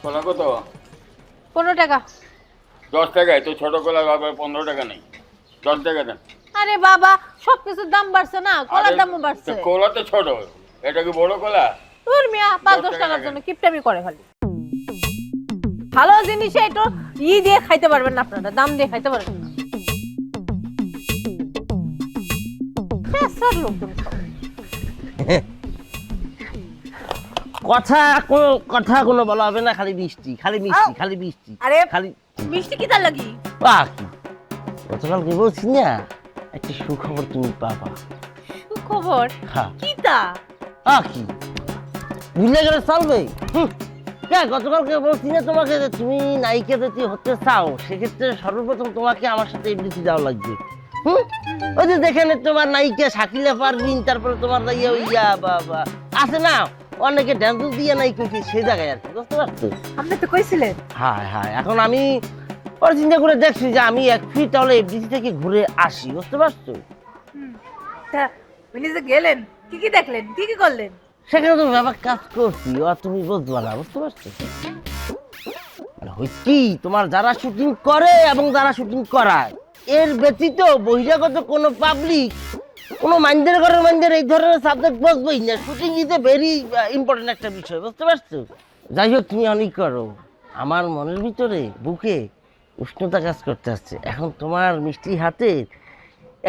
কলা কত? 15 টাকা। 10 টাকায় তো ছোট কলা আবার 15 টাকা নেই। 10 টাকা দেন। আরে বাবা সবকিছুর দাম বাড়ছে না, কলার দামও বাড়ছে। কলা তো ছোট, এটা কি বড় কলা? তোর মিয়া 5-10 টাকার জন্য কিপটামি করে খালি। ভালো জিনিস একটু দিয়ে খাইতে পারবেন না আপনারা, দাম দিয়ে খাইতে পারবেন না। লোকজন সব। কথা কোনো বলা হবে না, খালি মিষ্টি খালি মিষ্টি খালি মিষ্টি। আরে খালি মিষ্টি কি তার লাগি? বাহ, গতকালকে বলছি না একটা সুখবর তুমি পাবা। সুখবর? হ্যাঁ। কি তা? কি ভুলে গেলে চলবে? গতকালকে বলছি না তোমাকে যে তুমি নায়িকা যদি হতে চাও সেক্ষেত্রে সর্বপ্রথম তোমাকে আমার সাথে এমনিতে যাওয়া লাগবে। ওই যে দেখেন তোমার নায়িকা শাকিলা পারভিন, তারপরে তোমার ইয়া বাবা আছে না অনেকে ড্যান্স দিয়ে নায়িকা সেই জায়গায় আর কি, বুঝতে পারছো? আপনি তো কইছিলেন। হ্যাঁ হ্যাঁ, এখন আমি ওর চিন্তা করে দেখছি যে আমি এক ফিট তাহলে এফডিসি থেকে ঘুরে আসি, বুঝতে পারছো? তা উনি যে গেলেন কি কি দেখলেন, কি কি করলেন? সেখানে তো ব্যাপার কাজ করছি, আর তুমি বুঝবা না, বুঝতে পারছো? কি তোমার যারা শুটিং করে এবং যারা শুটিং করায় এর ব্যতীত বহিরাগত কোনো পাবলিক কোনো মাইন্ডের ঘরের মাইন্ডের এই ধরনের সাবজেক্ট বুঝবেই না। Shooting is a very important একটা বিষয়, বুঝতে পারছো? যাই হোক তুমি অনেক করো, আমার মনের ভিতরে বুকে উষ্ণতা কাজ করতে আসছে। এখন তোমার মিষ্টি হাতে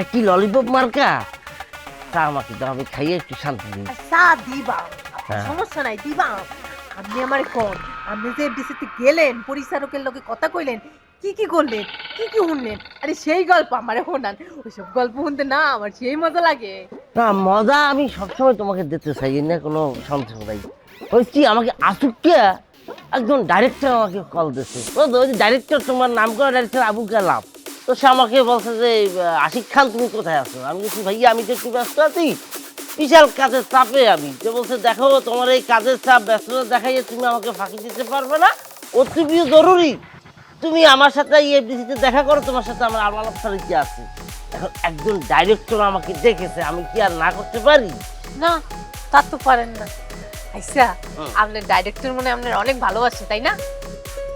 একটি ললিপপ মার্কা তা আমাকে দাও, আমি খাইয়ে একটু শান্তি দিই। চা দিবা, সমস্যা নাই, দিবা। আপনি আমারে কোন আপনি যে এফডিসিতে গেলেন পরিচালকের লগে কথা কইলেন, কি কি করলেন, কি কি শুনলেন? আরে সেই গল্প আমারে শোনান। ওইসব গল্প শুনতে না আমার সেই মজা লাগে। না মজা আমি সবসময় তোমাকে দিতে চাই না, কোনো সন্দেহ নাই। ওই কি আমাকে আসুকিয়া একজন ডাইরেক্টর আমাকে কল দিচ্ছে, ওই যে ডাইরেক্টর তোমার নাম করা ডাইরেক্টর আবু কালাম, তো সে আমাকে বলছে যে আশিক খান তুমি কোথায় আছো? আমি বলছি ভাইয়া আমি তো একটু ব্যস্ত আছি, বিশাল কাজের চাপে আমি। তো বলছে দেখো তোমার এই কাজের চাপ ব্যস্ততা দেখাইয়ে তুমি আমাকে ফাঁকি দিতে পারবে না, অতি জরুরি তুমি আমার সাথে এফডিসিতে দেখা করো, তোমার সাথে আমার আলাপ সারিতে আছে। এখন একজন ডাইরেক্টর আমাকে দেখেছে, আমি কি আর না করতে পারি? না তা তো পারেন না। আচ্ছা আপনার ডাইরেক্টর মনে আপনার অনেক ভালোবাসে তাই না?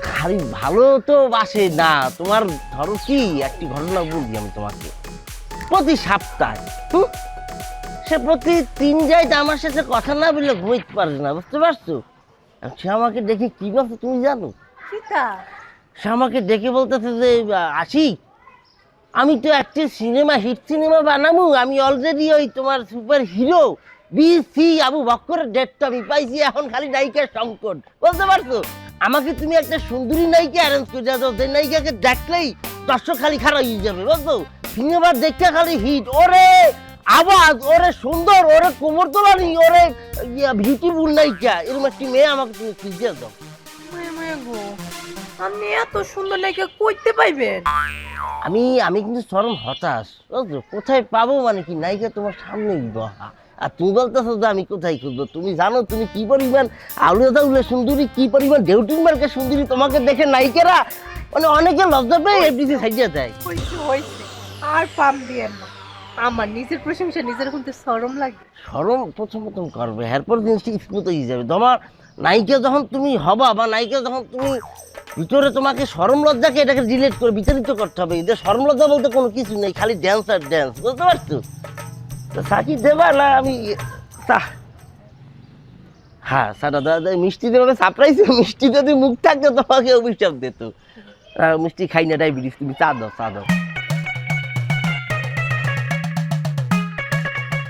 খালি ভালো তো বাসে না, তোমার ধরো কি একটি ঘটনা বলছি আমি তোমাকে। প্রতি সপ্তাহে সে প্রতি 3 জায়গায় আমার সাথে কথা না বললে ঘুমাইতে পারে না, বুঝতে পারছো? সে আমাকে দেখে কি বলছে তুমি জানো? সে আমাকে ডেকে বলতেছে যে আশিক আমি তো একটি হিট সিনেমা বানাবো, আমি অলরেডি ওই তোমার সুপার হিরো বিসি আবু বক্করের ডেটটা আমি পাইছি, এখন খালি নায়িকার সংকট, বুঝতে পারছো? আমাকে তুমি একটা সুন্দরী নায়িকা অ্যারেঞ্জ করে দাও, যে নায়িকাকে দেখলেই দর্শক খালি খারাপ হয়ে যাবে, বুঝছো? সিনেমা দেখতে খালি হিট, ওরে আওয়াজ, ওরে সুন্দর, ওরে কোমর তোলানি, ওরে বিউটিফুল নায়িকা, এরকম একটি মেয়ে আমাকে তুমি খুঁজে দাও। আপনি এত সুন্দর নায়িকা কইতে পাইবেন? আমি কিন্তু চরম হতাশ, বুঝছো? কোথায় পাবো মানে কি, নায়িকা তোমার সামনেই বহা, আর তুমি বলতেছো যে আমি কোথায় খুঁজবো? তুমি জানো তুমি কি পরিমাণ আউলে সুন্দরী, কি পরিমাণ ডেউটিং মার্কে সুন্দরী, তোমাকে দেখে নায়িকারা মানে অনেকে লজ্জা পেয়ে এফডিসি সাইডে দেয়। হইছে আর পাম দিয়েন না, আমার নিজের প্রশংসা নিজের শুনতে শরম লাগে। শরম প্রথম করবে, এরপর জিনিসটা স্মুথ হয়ে যাবে। তোমার নায়িকা যখন তুমি হবা বা নায়িকা যখন তুমি ভিতরে তোমাকে শরম লজ্জাকে এটাকে রিলেট করে বিতাড়িত করতে হবে। এদের শরম লজ্জা বলতে কোনো কিছু নেই, খালি ড্যান্স আর ড্যান্স, বুঝতে পারছো? তো সাকি দেবা না আমি হ্যাঁ সাটা দাদা মিষ্টি দেবে সারপ্রাইজ, মিষ্টি যদি মুখ থাকতো তোমাকে অভিশাপ দিত। মিষ্টি খাই না ডায়াবেটিস, তুমি চা দাও চা দাও।